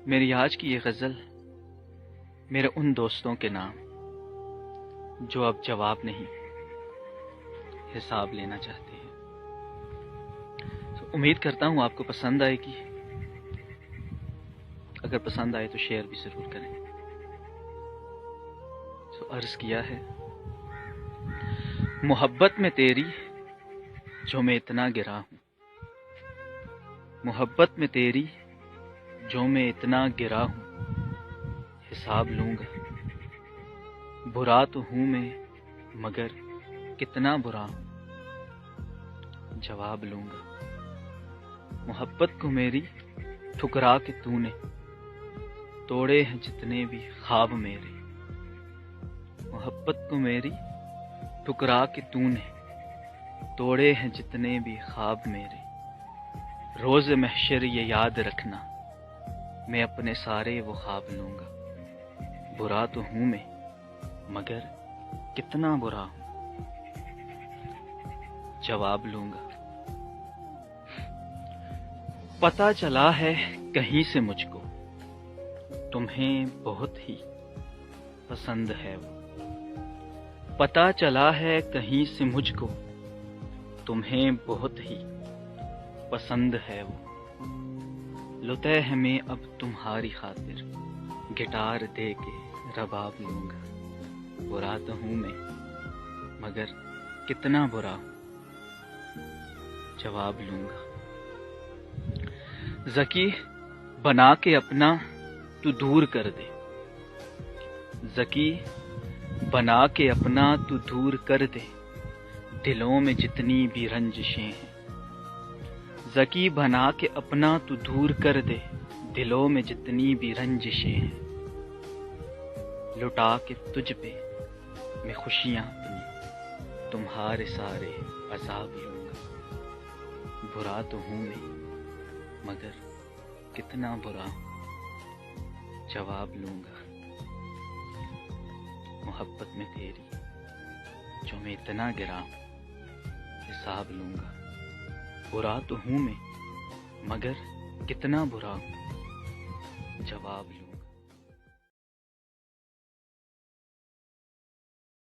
میری آج کی یہ غزل میرے ان دوستوں کے نام جو اب جواب نہیں حساب لینا چاہتے ہیں۔ امید کرتا ہوں آپ کو پسند آئے گی، اگر پسند آئے تو شیئر بھی ضرور کریں۔ عرض کیا ہے، محبت میں تیری جو میں اتنا گرا ہوں، محبت میں تیری جو میں اتنا گرا ہوں، حساب لوں گا۔ برا تو ہوں میں مگر کتنا برا ہوں، جواب لوں گا۔ محبت کو میری ٹھکرا کے تو نے توڑے ہیں جتنے بھی خواب میرے، محبت کو میری ٹھکرا کے تو نے توڑے ہیں جتنے بھی خواب میرے۔ روز محشر یہ یاد رکھنا، میں اپنے سارے وہ خواب لوں گا۔ برا تو ہوں میں مگر کتنا برا ہوں، جواب لوں گا۔ پتہ چلا ہے کہیں سے مجھ کو تمہیں بہت ہی پسند ہے وہ، پتہ چلا ہے کہیں سے مجھ کو تمہیں بہت ہی پسند ہے وہ۔ لطح ہے میں اب تمہاری خاطر گٹار دے کے رباب لوں گا۔ برا تو ہوں میں مگر کتنا برا ہوں، جواب لوں گا۔ ذکی بنا کے اپنا تو دور کر دے، ذکی بنا کے اپنا تو دور کر دے، دلوں میں جتنی بھی رنجشیں ہیں۔ ذکی بنا کے اپنا تو دور کر دے، دلوں میں جتنی بھی رنجشیں ہیں۔ لٹا کے تجھ پہ میں خوشیاں اپنی، تمہارے سارے عذاب لوں گا۔ برا تو ہوں میں مگر کتنا برا ہوں، جواب لوں گا۔ محبت میں تیری جو میں اتنا گرا ہوں، حساب لوں گا۔ برا تو ہوں میں مگر کتنا برا ہوں، جواب لوں گا۔